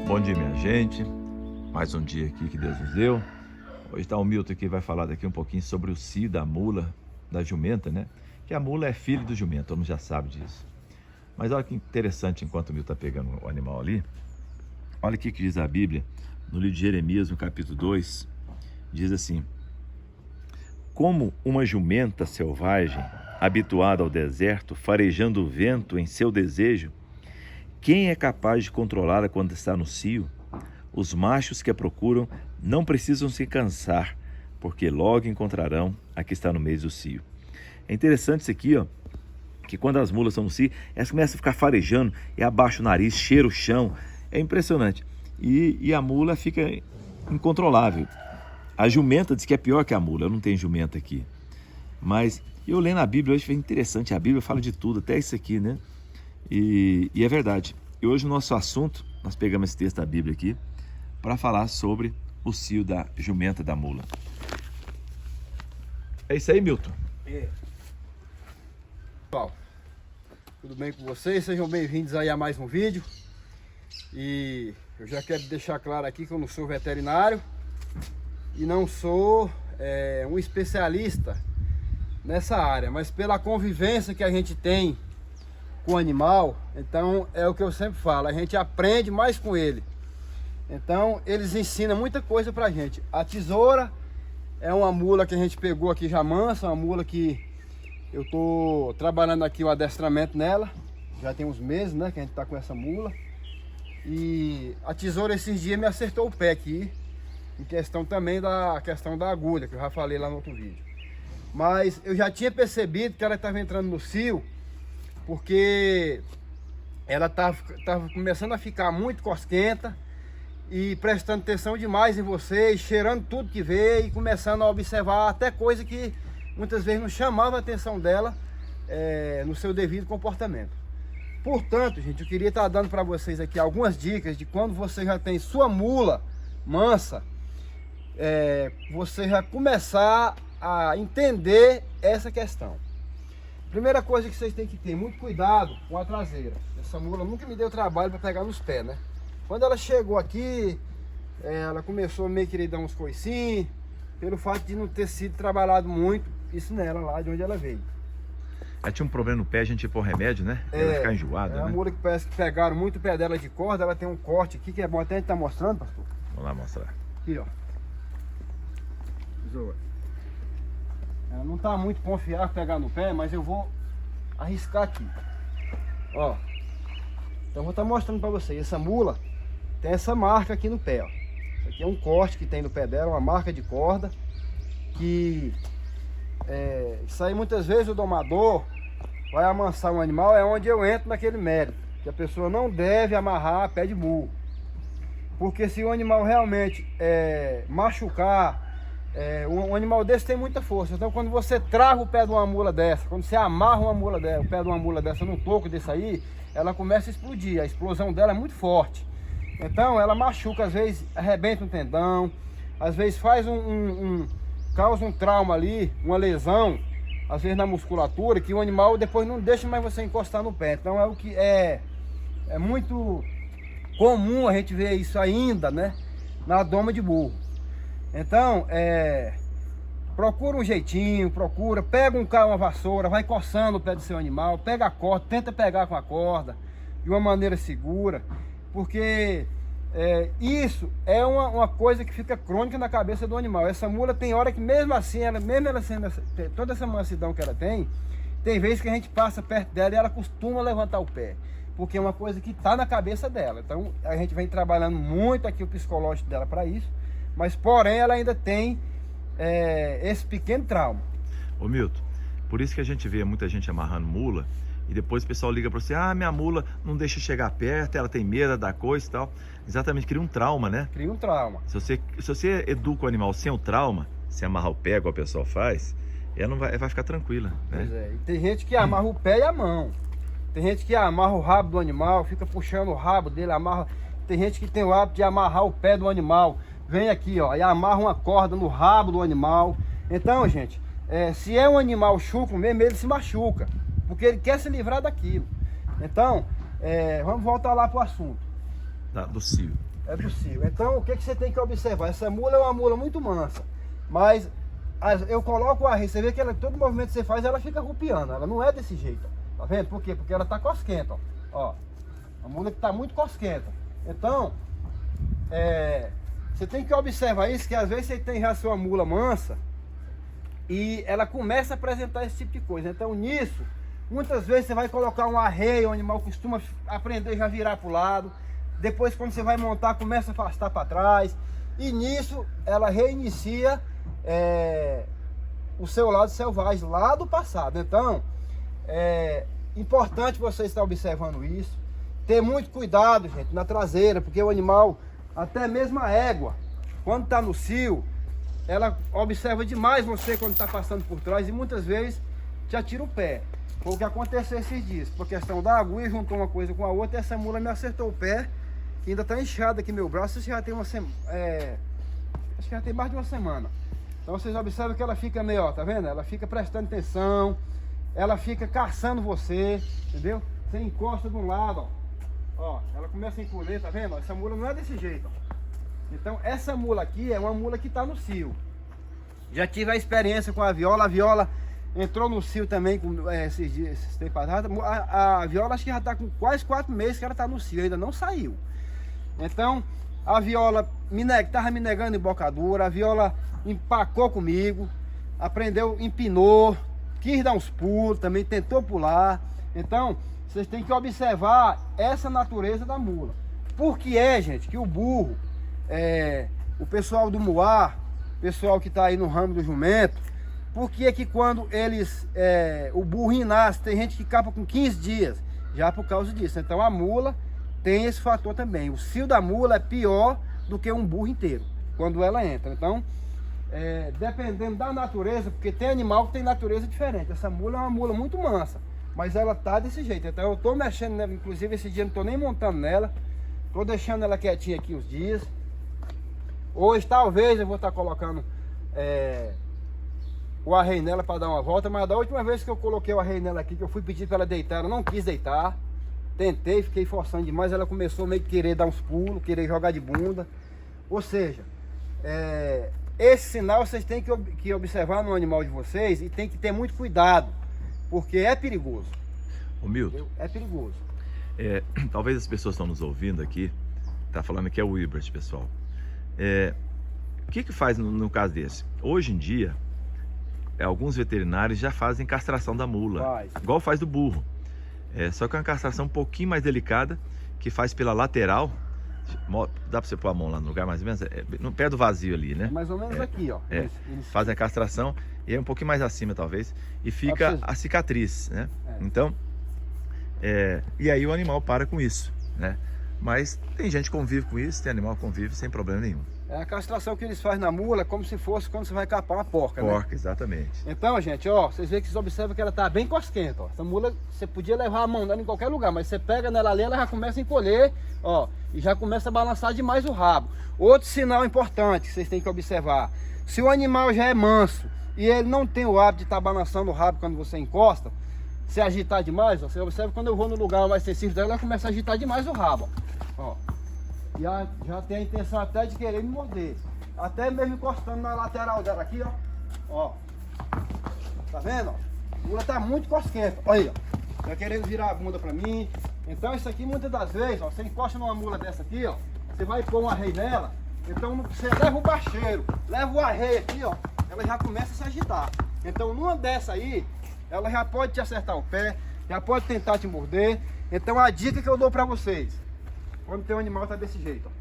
Bom dia, minha gente. Mais um dia aqui que Deus nos deu. Hoje está o Milton aqui, vai falar daqui um pouquinho sobre o cio da mula, da jumenta, né? Que a mula é filho do jumento, todo mundo já sabe disso. Mas olha que interessante, enquanto o Milton está pegando o animal ali, olha o que diz a Bíblia, no livro de Jeremias, no capítulo 2, diz assim: como uma jumenta selvagem, habituada ao deserto, farejando o vento em seu desejo, quem é capaz de controlá-la quando está no cio? Os machos que a procuram não precisam se cansar, porque logo encontrarão a que está no meio do cio. É interessante isso aqui, ó, que quando as mulas estão no cio, elas começam a ficar farejando, e abaixa o nariz, cheira o chão. É impressionante. E a mula fica incontrolável. A jumenta diz que é pior que a mula. Eu não tenho jumenta aqui. Mas eu lendo a Bíblia hoje foi interessante. A Bíblia fala de tudo, até isso aqui, né? E é verdade. E hoje o nosso assunto, nós pegamos esse texto da Bíblia aqui para falar sobre o cio da jumenta da mula. É isso aí, Milton. Pessoal, tudo bem com vocês? Sejam bem-vindos aí a mais um vídeo. E eu já quero deixar claro aqui que eu não sou veterinário e não sou um especialista nessa área, mas pela convivência que a gente tem com o animal, então é o que eu sempre falo, a gente aprende mais com ele. Então eles ensinam muita coisa pra gente. A tesoura é uma mula que a gente pegou aqui já mansa, uma mula que eu tô trabalhando aqui o adestramento nela, já tem uns meses, né, que a gente tá com essa mula. E a tesoura esses dias me acertou o pé aqui, em questão também da questão da agulha, que eu já falei lá no outro vídeo. Mas eu já tinha percebido que ela estava entrando no cio, porque ela tava começando a ficar muito cosquenta e prestando atenção demais em vocês, cheirando tudo que vê e começando a observar até coisa que muitas vezes não chamava a atenção dela no seu devido comportamento. Portanto, gente, eu queria estar dando para vocês aqui algumas dicas de quando você já tem sua mula mansa, você já começar a entender essa questão. Primeira coisa que vocês têm que ter muito cuidado com a traseira. Essa mula nunca me deu trabalho para pegar nos pés, né? Quando ela chegou aqui, ela começou a meio querer dar uns coicinhos, pelo fato de não ter sido trabalhado muito isso nela lá de onde ela veio. Ela tinha um problema no pé, a gente ia pôr remédio, né? Ela ficar enjoada, né? É uma mula que parece que pegaram muito o pé dela de corda. Ela tem um corte aqui que é bom até a gente tá mostrando, pastor. Vamos lá mostrar. Aqui, ó. Ela não tá muito confiável pegar no pé, mas eu vou arriscar aqui. Ó. Então eu vou estar mostrando para vocês. Essa mula tem essa marca aqui no pé, ó. Isso aqui é um corte que tem no pé dela, uma marca de corda. Que isso aí muitas vezes o domador vai amansar um animal, é onde eu entro naquele mérito. Que a pessoa não deve amarrar pé de burro. Porque se o animal realmente machucar, um animal desse tem muita força. Então quando você trava o pé de uma mula dessa, quando você amarra uma mula dessa, o pé de uma mula dessa num toco desse aí, ela começa a explodir. A explosão dela é muito forte. Então ela machuca, às vezes arrebenta um tendão, às vezes faz causa um trauma ali, uma lesão, às vezes na musculatura, que o animal depois não deixa mais você encostar no pé. Então é o que é muito comum a gente ver isso ainda, né, na doma de burro. Então, procura um jeitinho, pega uma vassoura, vai coçando o pé do seu animal, pega a corda, tenta pegar com a corda, de uma maneira segura, porque isso é uma coisa que fica crônica na cabeça do animal. Essa mula tem hora que mesmo assim, mesmo ela sendo toda essa mansidão que ela tem vezes que a gente passa perto dela e ela costuma levantar o pé, porque é uma coisa que está na cabeça dela. Então a gente vem trabalhando muito aqui o psicológico dela para isso, mas porém ela ainda tem esse pequeno trauma. Ô Milton, por isso que a gente vê muita gente amarrando mula e depois o pessoal liga para você: ah, minha mula não deixa chegar perto, ela tem medo da coisa e tal. Exatamente, cria um trauma, né? Cria um trauma. Se você educa o animal sem o trauma, se amarrar o pé, igual o pessoal faz, ela não vai ficar tranquila, né? Pois é. E tem gente que amarra o pé e a mão. Tem gente que amarra o rabo do animal, fica puxando o rabo dele, amarra. Tem gente que tem o hábito de amarrar o pé do animal. Vem aqui, ó, e amarra uma corda no rabo do animal. Então, gente, se é um animal chucro mesmo, ele se machuca, porque ele quer se livrar daquilo. Então, vamos voltar lá para o assunto. Do cio. É do cio. Então, o que você tem que observar? Essa mula é uma mula muito mansa, mas eu coloco o arreio, você vê que todo movimento que você faz, ela fica rupiando, ela não é desse jeito, tá vendo? Por quê? Porque ela tá cosquenta, ó. A mula que tá muito cosquenta. Então, você tem que observar isso, que às vezes você tem já a sua mula mansa e ela começa a apresentar esse tipo de coisa. Então, nisso, muitas vezes você vai colocar um arreio, o animal costuma aprender já virar para o lado. Depois, quando você vai montar, começa a afastar para trás. E nisso, ela reinicia o seu lado selvagem, lá do passado. Então, é importante você estar observando isso. Ter muito cuidado, gente, na traseira, porque o animal, até mesmo a égua, quando está no cio, ela observa demais você quando está passando por trás e muitas vezes te atira o pé. Foi o que aconteceu esses dias. Por questão da agulha, juntou uma coisa com a outra e essa mula me acertou o pé, que ainda está inchado aqui meu braço. Isso já tem uma semana. Acho que já tem mais de uma semana. Então vocês observam que ela fica meio, ó, tá vendo? Ela fica prestando atenção, ela fica caçando você, entendeu? Você encosta de um lado, ó, ela começa a encolher, tá vendo? Essa mula não é desse jeito, ó. Então essa mula aqui é uma mula que tá no cio. Já tive a experiência com a viola entrou no cio também esses dias, esses tempos atrás. A viola acho que já tá com quase 4 meses que ela tá no cio, ainda não saiu. Então a viola tava me negando embocadura, a viola empacou comigo, aprendeu, empinou, quis dar uns pulos, também tentou pular. Então, vocês têm que observar essa natureza da mula. Por que gente, que o burro, o pessoal do muar, pessoal que está aí no ramo do jumento, por que que quando o burro nasce, tem gente que capa com 15 dias, já por causa disso. Então a mula tem esse fator também. O cio da mula é pior do que um burro inteiro, quando ela entra. Então, dependendo da natureza, porque tem animal que tem natureza diferente. Essa mula é uma mula muito mansa, mas ela tá desse jeito. Então eu tô mexendo nela, inclusive esse dia não tô nem montando nela, tô deixando ela quietinha aqui uns dias. Hoje talvez eu vou estar colocando o arreio nela para dar uma volta, mas da última vez que eu coloquei o arreio nela aqui, que eu fui pedir para ela deitar, ela não quis deitar. Tentei, fiquei forçando demais, ela começou meio que querer dar uns pulos, querer jogar de bunda. Ou seja, esse sinal vocês têm que observar no animal de vocês e tem que ter muito cuidado, porque é perigoso. Ô Milton, é perigoso. Talvez as pessoas estão nos ouvindo aqui, tá falando que é o Wilbert, pessoal. O que faz no caso desse? Hoje em dia, alguns veterinários já fazem castração da mula, igual faz do burro. Só que é uma castração um pouquinho mais delicada, que faz pela lateral. Dá para você pôr a mão lá no lugar mais ou menos? No pé do vazio ali, né? Mais ou menos aqui, ó. Fazem a castração e é um pouquinho mais acima talvez. E fica a cicatriz, né? Então, e aí o animal para com isso, né? Mas tem gente que convive com isso, tem animal que convive sem problema nenhum. A castração que eles fazem na mula é como se fosse quando você vai capar uma porca, né? Porca, exatamente. Então, gente, ó, vocês veem que vocês observam que ela tá bem cosquenta, ó. Essa mula, você podia levar a mão dela em qualquer lugar, mas você pega nela ali, ela já começa a encolher, ó, e já começa a balançar demais o rabo. Outro sinal importante que vocês têm que observar: se o animal já é manso e ele não tem o hábito de estar balançando o rabo quando você encosta, se agitar demais, ó, você observa quando eu vou no lugar mais sensível dela, ela começa a agitar demais o rabo, ó. Já tem a intenção até de querer me morder. Até mesmo encostando na lateral dela aqui, ó. Tá vendo? A mula tá muito cosquenta. Olha aí, ó. Tá querendo virar a bunda pra mim. Então isso aqui muitas das vezes, ó, você encosta numa mula dessa aqui, ó. Você vai pôr um arreio nela. Então você leva o bacheiro, leva o arreio aqui, ó. Ela já começa a se agitar. Então numa dessa aí, ela já pode te acertar o pé, já pode tentar te morder. Então a dica que eu dou pra vocês: quando tem um animal tá desse jeito, ó.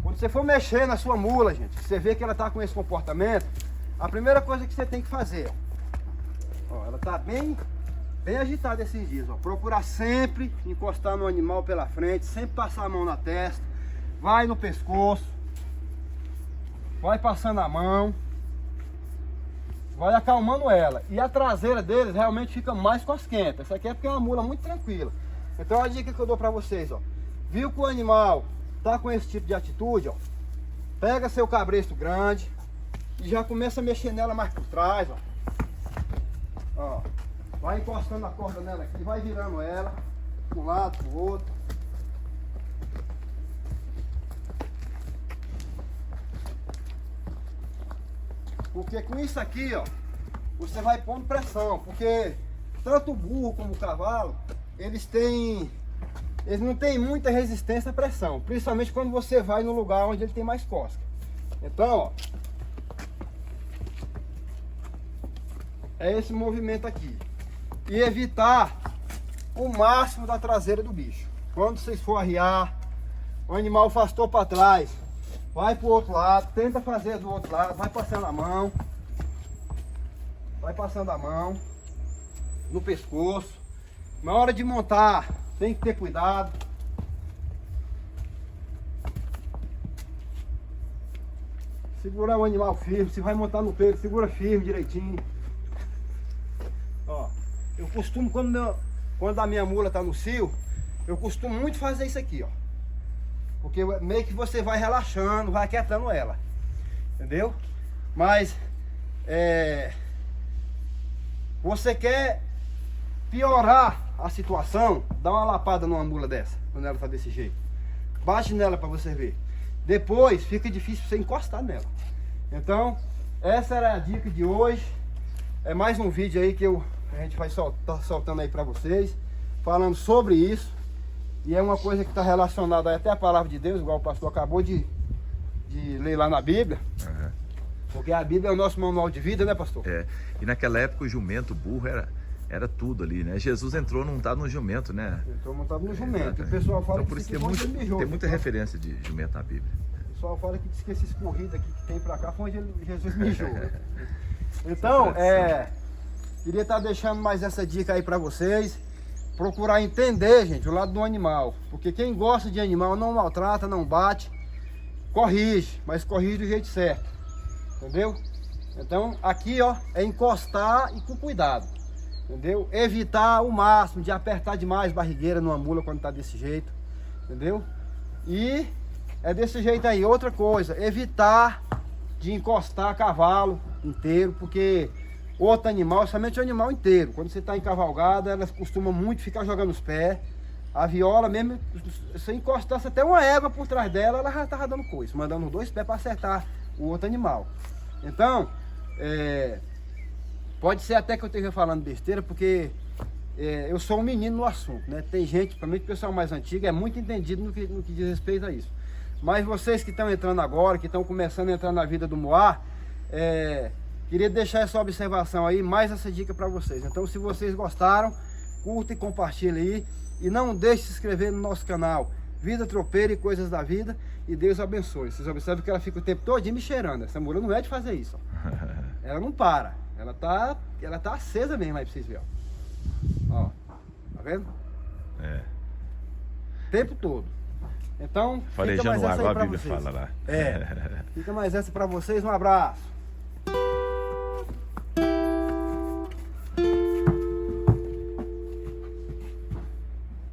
Quando você for mexer na sua mula, gente, você vê que ela tá com esse comportamento, a primeira coisa que você tem que fazer, ó, ela tá bem agitada esses dias, ó. Procurar sempre encostar no animal pela frente, sempre passar a mão na testa, vai no pescoço, vai passando a mão, vai acalmando ela. E a traseira deles realmente fica mais cosquenta. Isso aqui é porque é uma mula muito tranquila. Então a dica que eu dou pra vocês, ó, viu que o animal tá com esse tipo de atitude, ó, pega seu cabresto grande e já começa a mexer nela mais por trás, ó. Vai encostando a corda nela aqui, vai virando ela, para um lado, para o outro. Porque com isso aqui, ó, você vai pondo pressão, porque tanto o burro como o cavalo, eles não têm muita resistência à pressão, principalmente quando você vai no lugar onde ele tem mais cosca. Então, ó, é esse movimento aqui. E evitar o máximo da traseira do bicho. Quando vocês for arriar, o animal afastou para trás, vai para o outro lado, tenta fazer do outro lado, vai passando a mão. Vai passando a mão no pescoço. Na hora de montar, tem que ter cuidado. Segurar o animal firme. Se vai montar no peito, segura firme direitinho. Ó, eu costumo, quando a minha mula tá no cio, eu costumo muito fazer isso aqui, ó. Porque meio que você vai relaxando, vai aquietando ela. Entendeu? Mas, você quer piorar a situação, dá uma lapada numa mula dessa, quando ela tá desse jeito. Bate nela para você ver. Depois fica difícil você encostar nela. Então, essa era a dica de hoje. É mais um vídeo aí que a gente vai soltando aí para vocês, falando sobre isso. E é uma coisa que está relacionada até a palavra de Deus, igual o pastor acabou de ler lá na Bíblia. Uhum. Porque a Bíblia é o nosso manual de vida, né, pastor? É. E naquela época o jumento, o burro era tudo ali, né? Jesus entrou montado no jumento, né? Entrou montado no jumento. O pessoal fala então, por isso tem muita referência de jumento na Bíblia. O pessoal fala que diz que esses corridos aqui que tem pra cá foi onde Jesus mijou. Então, queria estar deixando mais essa dica aí pra vocês. Procurar entender, gente, o lado do animal. Porque quem gosta de animal não maltrata, não bate, corrige, mas corrige do jeito certo. Entendeu? Então, aqui, ó, é encostar e com cuidado. Entendeu? Evitar o máximo de apertar demais a barrigueira numa mula quando tá desse jeito. Entendeu? E é desse jeito aí. Outra coisa, evitar de encostar cavalo inteiro, porque outro animal, somente o animal inteiro, quando você está em cavalgada, elas costumam muito ficar jogando os pés. A viola mesmo, se encostasse até uma égua por trás dela, ela já estava dando coice, mandando os dois pés para acertar o outro animal. Então, pode ser até que eu esteja falando besteira, porque eu sou um menino no assunto, né? Tem gente, principalmente o pessoal mais antigo, é muito entendido no que diz respeito a isso. Mas vocês que estão entrando agora, que estão começando a entrar na vida do Moá, queria deixar essa observação aí, mais essa dica para vocês. Então, se vocês gostaram, curta e compartilhe aí. E não deixe de se inscrever no nosso canal Vida Tropeira e Coisas da Vida. E Deus abençoe. Vocês observam que ela fica o tempo todo me cheirando. Essa mula não é de fazer isso, ó. Ela não para. Ela tá acesa mesmo aí pra vocês verem. Ó, tá vendo? O tempo todo. Então, farejando água, a Bíblia fala lá. Fica mais essa para vocês. Um abraço.